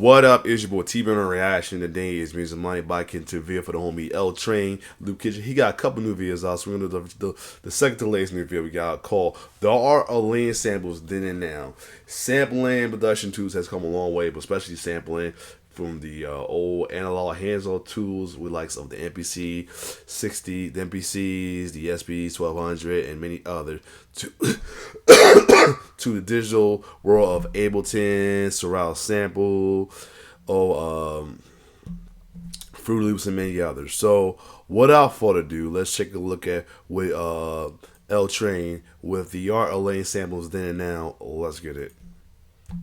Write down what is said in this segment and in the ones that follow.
What up? It's your boy T-Burner Reaction. Today is Music Money back into video for the homie L Train, Luke Kitchen. He got a couple new videos out, so we're gonna do the second to latest new video we got called "There Are a Million Samples Then and Now." Sampling production tools has come a long way, but especially sampling from the old analog hands-on tools with likes of the MPC 60, the MPCs, the SP 1200, and many others to to the digital world of Ableton, Surround Sample, Fruit Loops, and many others. So without further ado, let's take a look at with L Train with the Art of Laying Samples Then and Now. Let's get it.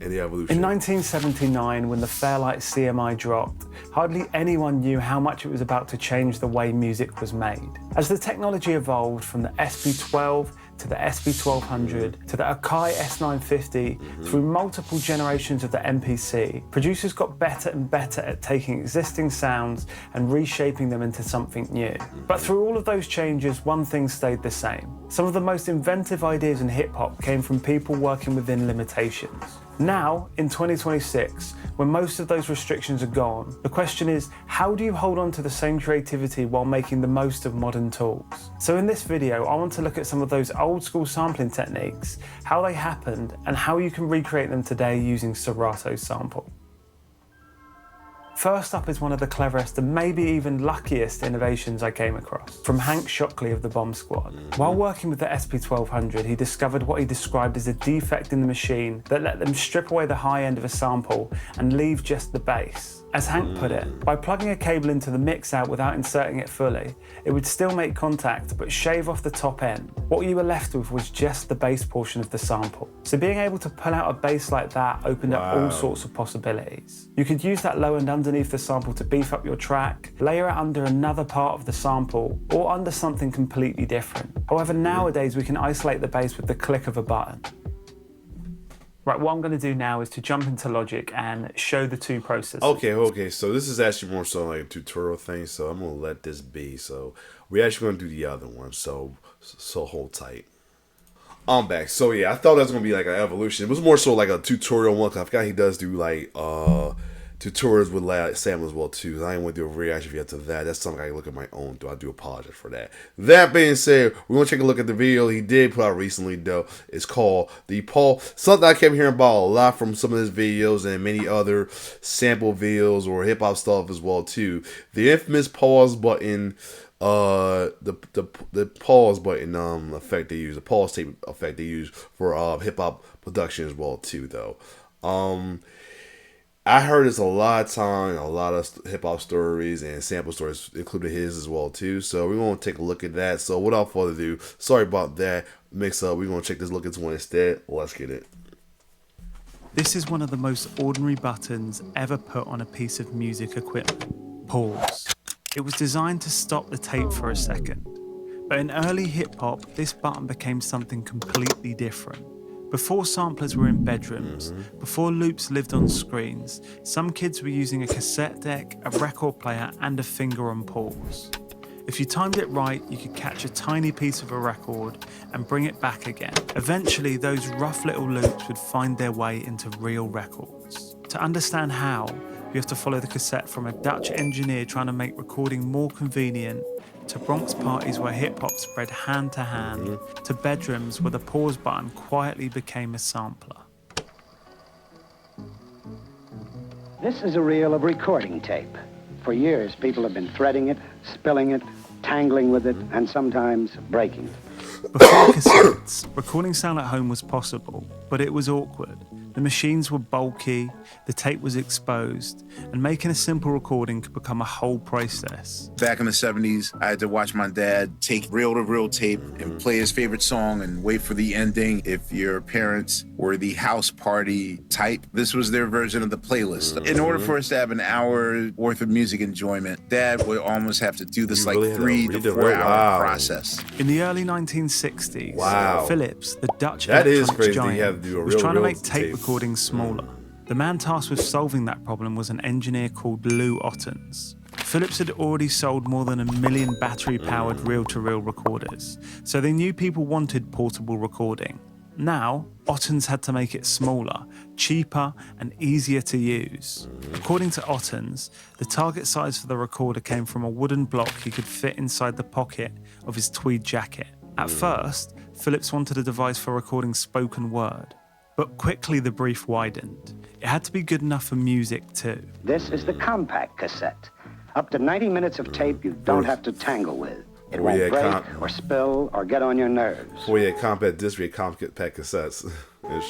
In the evolution. In 1979, when the Fairlight CMI dropped, hardly anyone knew how much it was about to change the way music was made. As the technology evolved from the SP12 to the SP1200 to the Akai S950 through multiple generations of the MPC, producers got better and better at taking existing sounds and reshaping them into something new. But through all of those changes, one thing stayed the same. Some of the most inventive ideas in hip-hop came from people working within limitations. Now, in 2026, when most of those restrictions are gone, the question is, how do you hold on to the same creativity while making the most of modern tools? So in this video, I want to look at some of those old school sampling techniques, how they happened, and how you can recreate them today using Serato Sample. First up is one of the cleverest and maybe even luckiest innovations I came across, from Hank Shockley of the Bomb Squad. While working with the SP1200, he discovered what he described as a defect in the machine that let them strip away the high end of a sample and leave just the bass. As Hank put it, by plugging a cable into the mix out without inserting it fully, it would still make contact but shave off the top end. What you were left with was just the bass portion of the sample. So being able to pull out a bass like that opened up all sorts of possibilities. You could use that low end underneath the sample to beef up your track, layer it under another part of the sample, or under something completely different. However, nowadays we can isolate the bass with the click of a button. Right, what I'm going to do now is to jump into Logic and show the two processes. Okay, so this is actually more so like a tutorial thing, so I'm going to let this be. So we're actually going to do the other one, so hold tight. I'm back. So yeah, I thought that was going to be like an evolution. It was more so like a tutorial one, because I forgot he does do like tutorials with like samples as well too. I ain't want to do a reaction yet to that. That's something I can look at my own, though. I do apologize for that. That being said, we're gonna take a look at the video he did put out recently, though. It's called the Pause. Something I kept hearing about a lot from some of his videos and many other sample videos or hip hop stuff as well too. The infamous pause button, the pause button effect they use, the pause tape effect they use for hip hop production as well too, though. I heard this a lot of time, a lot of hip-hop stories and sample stories, including his as well, too. So we're going to take a look at that. So without further ado, sorry about that mix-up. We're going to check this look into one instead. Let's get it. This is one of the most ordinary buttons ever put on a piece of music equipment. Pause. It was designed to stop the tape for a second. But in early hip-hop, this button became something completely different. Before samplers were in bedrooms, before loops lived on screens, some kids were using a cassette deck, a record player, and a finger on pause. If you timed it right, you could catch a tiny piece of a record and bring it back again. Eventually, those rough little loops would find their way into real records. To understand how, you have to follow the cassette from a Dutch engineer trying to make recording more convenient, to Bronx parties where hip-hop spread hand to hand, to bedrooms where the pause button quietly became a sampler. This is a reel of recording tape. For years, people have been threading it, spilling it, tangling with it, and sometimes breaking it. Before cassettes, recording sound at home was possible, but it was awkward. The machines were bulky, the tape was exposed, and making a simple recording could become a whole process. Back in the 70s, I had to watch my dad take reel-to-reel tape and play his favorite song and wait for the ending. If your parents were the house party type, this was their version of the playlist. In order for us to have an hour worth of music enjoyment, Dad would almost have to do this like 3 to 4 hour process. In the early 1960s, Philips, the Dutch electronics giant, was trying to make tape recordings smaller. The man tasked with solving that problem was an engineer called Lou Ottens. Philips had already sold more than 1 million battery-powered reel-to-reel recorders, so they knew people wanted portable recording. Now, Ottens had to make it smaller, cheaper, and easier to use. According to Ottens, the target size for the recorder came from a wooden block he could fit inside the pocket of his tweed jacket. At first, Philips wanted a device for recording spoken word, but quickly the brief widened. It had to be good enough for music too. This is the compact cassette. Up to 90 minutes of tape you don't have to tangle with. It won't break or spill or get on your nerves. Before you had compact discs, we had compact cassettes.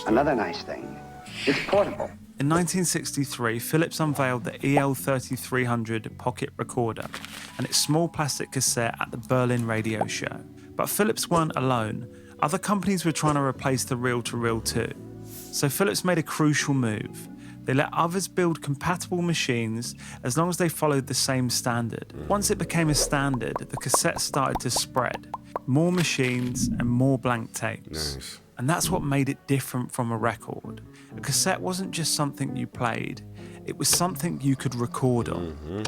Another nice thing, it's portable. In 1963, Philips unveiled the EL3300 pocket recorder and its small plastic cassette at the Berlin Radio Show. But Philips weren't alone. Other companies were trying to replace the reel-to-reel too. So Philips made a crucial move. They let others build compatible machines as long as they followed the same standard. Once it became a standard, the cassette started to spread. More machines and more blank tapes. Nice. And that's what made it different from a record. A cassette wasn't just something you played, it was something you could record on.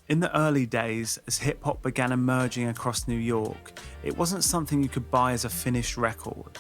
In the early days, as hip-hop began emerging across New York, it wasn't something you could buy as a finished record.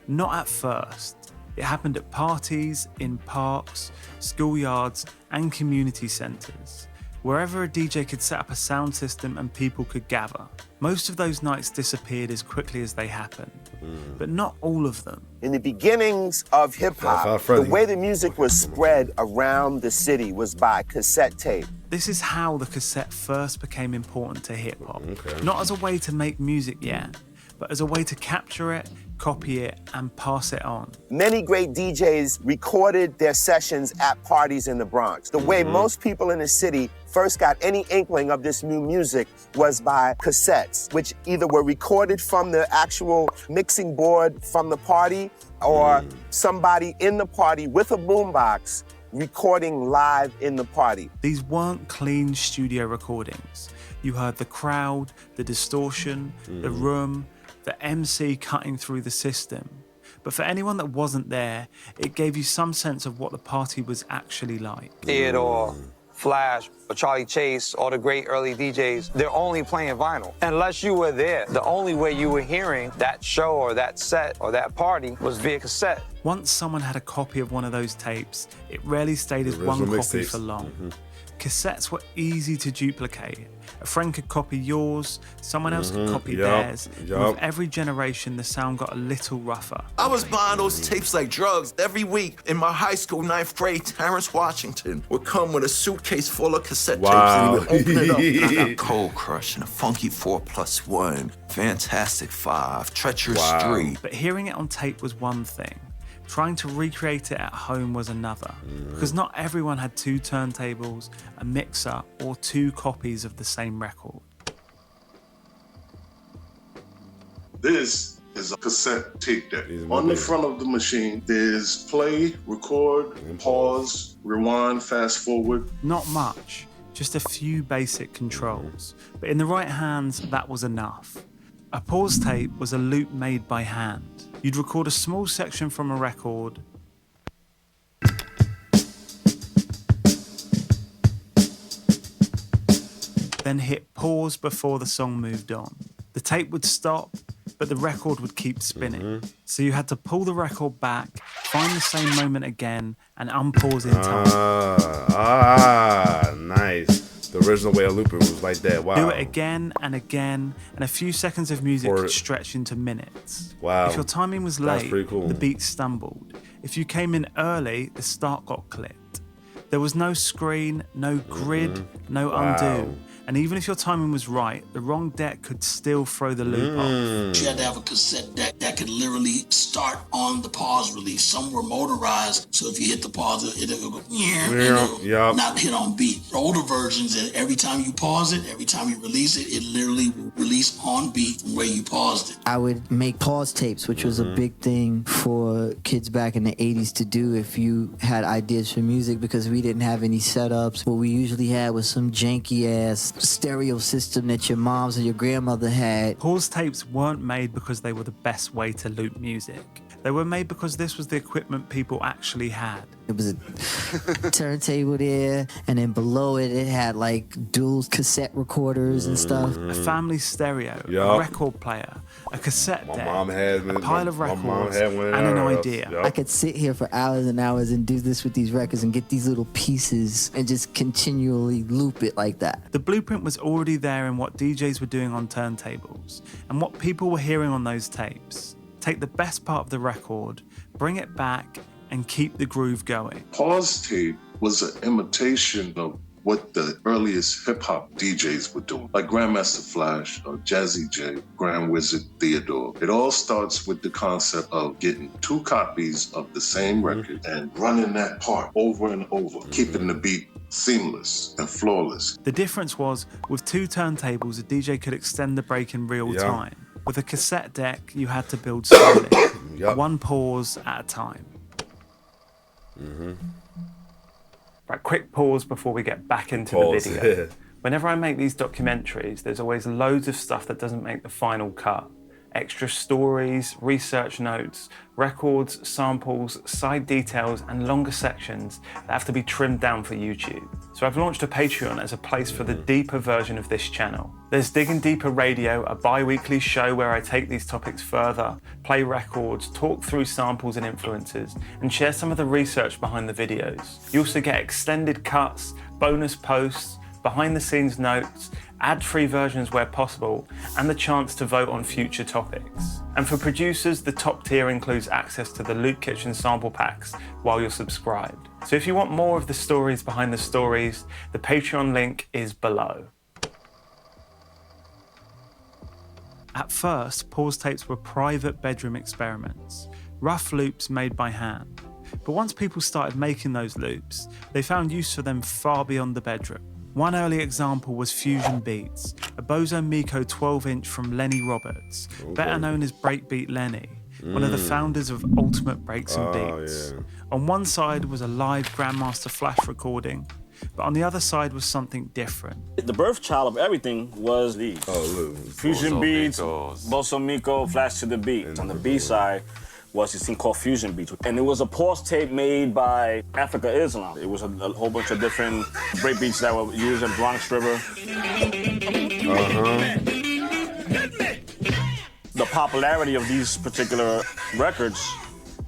Not at first. It happened at parties, in parks, schoolyards, and community centres, wherever a DJ could set up a sound system and people could gather. Most of those nights disappeared as quickly as they happened, but not all of them. In the beginnings of hip-hop, the way the music was spread around the city was by cassette tape. This is how the cassette first became important to hip-hop. Not as a way to make music yet, but as a way to capture it, copy it, and pass it on. Many great DJs recorded their sessions at parties in the Bronx. The way most people in the city first got any inkling of this new music was by cassettes, which either were recorded from the actual mixing board from the party or somebody in the party with a boombox recording live in the party. These weren't clean studio recordings. You heard the crowd, the distortion, the room, the MC cutting through the system. But for anyone that wasn't there, it gave you some sense of what the party was actually like. Theodore, Flash, or Charlie Chase, all the great early DJs, they're only playing vinyl. Unless you were there, the only way you were hearing that show or that set or that party was via cassette. Once someone had a copy of one of those tapes, it rarely stayed as one copy for long. Cassettes were easy to duplicate. A friend could copy yours, someone else could copy theirs. And with every generation, the sound got a little rougher. I was buying those tapes like drugs. Every week in my high school, 9th grade, Terrence Washington would come with a suitcase full of cassette tapes and he would open it up. And I got Cold Crush and a Funky 4+1, Fantastic 5, Treacherous 3. But hearing it on tape was one thing. Trying to recreate it at home was another, because not everyone had 2 turntables, a mixer, or 2 copies of the same record. This is a cassette tape deck. On the front of the machine, there's play, record, pause, rewind, fast forward. Not much, just a few basic controls. But in the right hands, that was enough. A pause tape was a loop made by hand. You'd record a small section from a record, then hit pause before the song moved on. The tape would stop, but the record would keep spinning. So you had to pull the record back, find the same moment again, and unpause in time. Nice. The original way of looping was like that. Wow. Do it again and again, and a few seconds of music could stretch into minutes. Wow. If your timing was late, the beat stumbled. If you came in early, the start got clipped. There was no screen, no grid, no undo. And even if your timing was right, the wrong deck could still throw the loop off. You had to have a cassette deck that could literally start on the pause release. Some were motorized, so if you hit the pause, it'll go, not hit on beat. Older versions, every time you pause it, every time you release it, it literally will release on beat from where you paused it. I would make pause tapes, which was a big thing for kids back in the 80s to do if you had ideas for music, because we didn't have any setups. What we usually had was some janky-ass stereo system that your moms or your grandmother had. Pause tapes weren't made because they were the best way to loop music. They were made because this was the equipment people actually had. It was a turntable there, and then below it, it had like dual cassette recorders and stuff. A family stereo, a record player, a cassette deck, a pile of records, and an idea. I could sit here for hours and hours and do this with these records and get these little pieces and just continually loop it like that. The blueprint was already there in what DJs were doing on turntables and what people were hearing on those tapes. Take the best part of the record, bring it back, and keep the groove going. Pause tape was an imitation of what the earliest hip-hop DJs were doing, like Grandmaster Flash or Jazzy J, Grand Wizard Theodore. It all starts with the concept of getting 2 copies of the same record and running that part over and over, keeping the beat seamless and flawless. The difference was, with 2 turntables, a DJ could extend the break in real time. With a cassette deck, you had to build slowly, 1 pause at a time. Right, quick pause before we get back into the video. Whenever I make these documentaries, there's always loads of stuff that doesn't make the final cut. Extra stories, research notes, records, samples, side details, and longer sections that have to be trimmed down for YouTube. So I've launched a Patreon as a place for the deeper version of this channel. There's Digging Deeper Radio, a bi-weekly show where I take these topics further, play records, talk through samples and influences, and share some of the research behind the videos. You also get extended cuts, bonus posts, behind-the-scenes notes, ad-free versions where possible, and the chance to vote on future topics. And for producers, the top tier includes access to the Loop Kitchen sample packs while you're subscribed. So if you want more of the stories behind the stories, the Patreon link is below. At first, pause tapes were private bedroom experiments, rough loops made by hand. But once people started making those loops, they found use for them far beyond the bedroom. One early example was Fusion Beats, a Bozo Miko 12-inch from Lenny Roberts, better known as Breakbeat Lenny, one of the founders of Ultimate Breaks and Beats. On one side was a live Grandmaster Flash recording, but on the other side was something different. The birth child of everything was these. Fusion Beats, Bozo Miko, Flash to the Beat. On the B side was this thing called Fusion Beats. And it was a pause tape made by Africa Islam. It was a whole bunch of different break beats that were used in Bronx River. The popularity of these particular records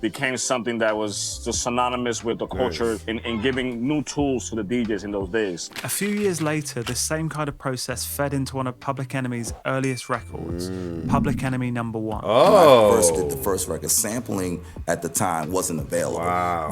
became something that was just synonymous with the culture in giving new tools to the DJs in those days. A few years later, the same kind of process fed into one of Public Enemy's earliest records, Public Enemy No. 1. When I first did the first record, sampling at the time wasn't available.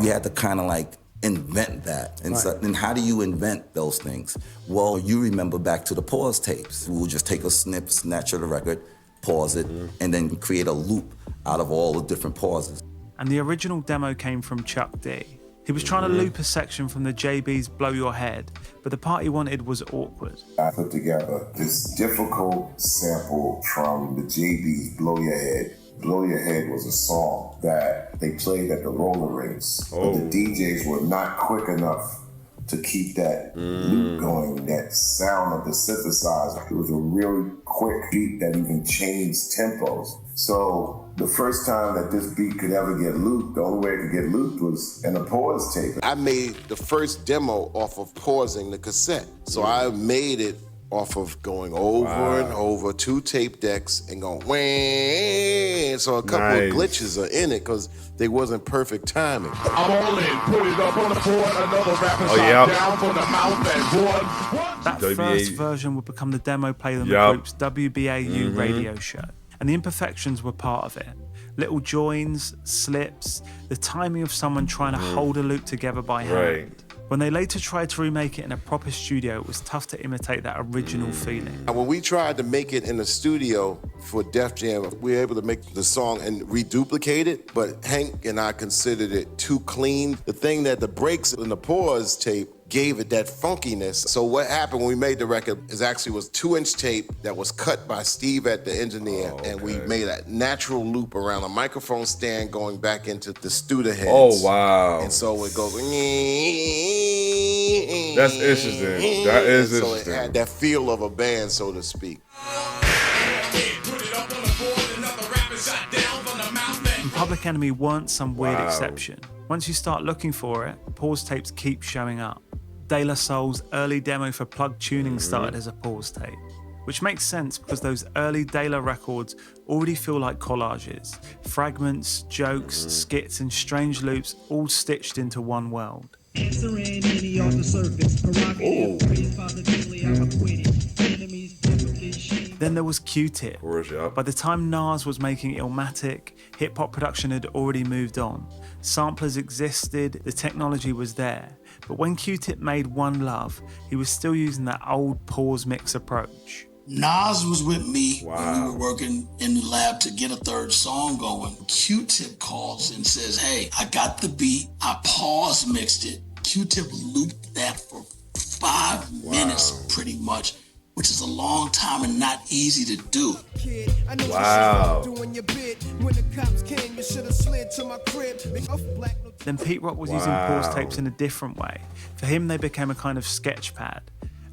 We had to kind of like invent that. And so, then how do you invent those things? Well, you remember back to the pause tapes. We would just take a snatch of the record, pause it, and then create a loop out of all the different pauses. And the original demo came from Chuck D. He was trying to loop a section from the JB's Blow Your Head, but the part he wanted was awkward. I put together this difficult sample from the JB's Blow Your Head. Blow Your Head was a song that they played at the roller rinks, but the DJs were not quick enough to keep that loop going, that sound of the synthesizer. It was a really quick beat that even changed tempos. So the first time that this beat could ever get looped, the only way it could get looped was in a pause tape. I made the first demo off of pausing the cassette. So I made it off of going over and over 2 tape decks and going whang. So a couple of glitches are in it because they wasn't perfect timing. I'm all in, put it up on the board, another rapper shot down from the mouth and one. That first version would become the demo played on the group's WBAU radio show. And the imperfections were part of it. Little joins, slips, the timing of someone trying to hold a loop together by hand. When they later tried to remake it in a proper studio, it was tough to imitate that original feeling. When we tried to make it in the studio for Def Jam, we were able to make the song and reduplicate it, but Hank and I considered it too clean. The thing that the breaks in the pause tape gave it that funkiness. So what happened when we made the record is actually was 2-inch tape that was cut by Steve at the engineer, and we made a natural loop around a microphone stand going back into the Studer heads. Oh, wow. And so it goes. That's interesting. That is so interesting. It had that feel of a band, so to speak. Public Enemy weren't some weird exception. Once you start looking for it, pause tapes keep showing up. De La Soul's early demo for Plug Tuning started as a pause tape, which makes sense because those early De La records already feel like collages, fragments, jokes, skits, and strange loops all stitched into one world. Then there was Q-Tip. By the time Nas was making Illmatic, hip-hop production had already moved on. Samplers existed, the technology was there. But when Q-Tip made One Love, he was still using that old pause mix approach. Nas was with me when we were working in the lab to get a third song going. Q-Tip calls and says, hey, I got the beat, I pause mixed it. Q-Tip looped that for 5 minutes pretty much, which is a long time and not easy to do. Wow. Then Pete Rock was using pause tapes in a different way. For him, they became a kind of sketch pad,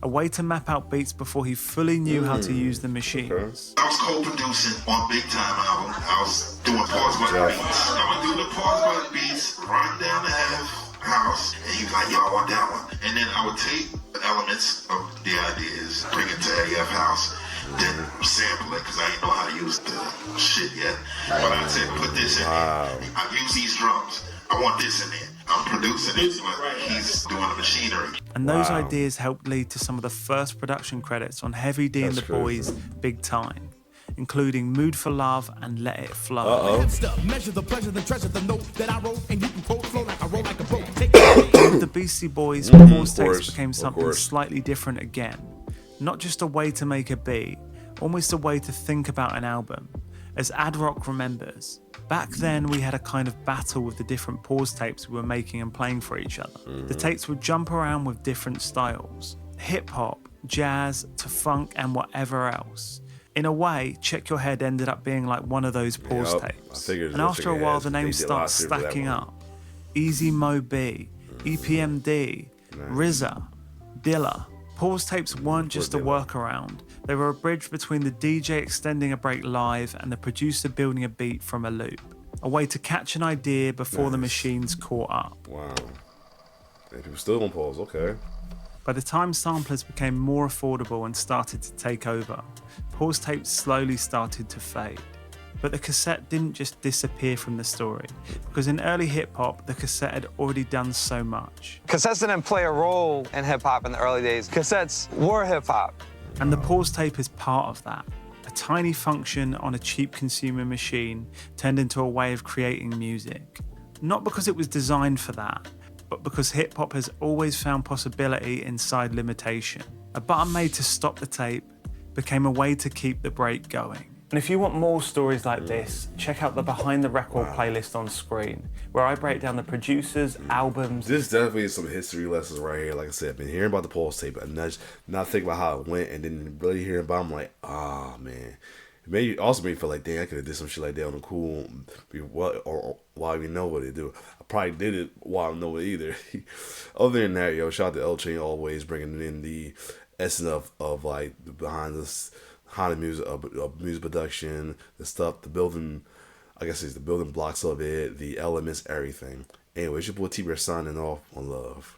a way to map out beats before he fully knew how to use the machines. I was co-producing on Big Time album. I was doing pause button beats. I would do the pause button beats, run down the house, and he was like, yo, I want that one. And then I would take the elements of the ideas, bring it to AF House, then sample it, because I didn't know how to use the shit yet. But I'd say, put this in there. I use these drums. I want this in there. I'm producing it, but he's doing the machinery. And those ideas helped lead to some of the first production credits on Heavy D and the Boys' Big Time, including Mood for Love and Let It Flow. Measure the pleasure, the treasure, the note that I wrote, and you can quote flow like I roll like a boat. With the Beastie Boys, pause tapes became something slightly different again. Not just a way to make a beat, almost a way to think about an album. As Ad Rock remembers, back then we had a kind of battle with the different pause tapes we were making and playing for each other. The tapes would jump around with different styles, hip-hop, jazz, to funk and whatever else. In a way, Check Your Head ended up being like one of those pause tapes. And after a while the names start stacking up. Easy Mo B, EPMD, RZA, Dilla. Pause tapes weren't just a workaround, they were a bridge between the DJ extending a break live and the producer building a beat from a loop. A way to catch an idea before the machines caught up. Wow. And people still on pause, okay. By the time samplers became more affordable and started to take over, pause tapes slowly started to fade. But the cassette didn't just disappear from the story, because in early hip-hop, the cassette had already done so much. Cassettes didn't play a role in hip-hop in the early days. Cassettes were hip-hop. And the pause tape is part of that. A tiny function on a cheap consumer machine turned into a way of creating music. Not because it was designed for that, but because hip-hop has always found possibility inside limitation. A button made to stop the tape became a way to keep the break going. And if you want more stories like this, check out the Behind the Record playlist on screen, where I break down the producers, albums. This definitely is some history lessons right here. Like I said, I've been hearing about the pause tape and not thinking about how it went, and then really hearing about it, I'm like, man. It also made me feel like, dang, I could have did some shit like that on the cool, or while I even know what they do. I probably did it while I don't know it either. Other than that, shout out to L Chain always bringing in the essence of like behind this. How the music production, the stuff, the building, I guess it's the building blocks of it, the elements, everything. Anyway, it's your boy T-Bear signing off on Love.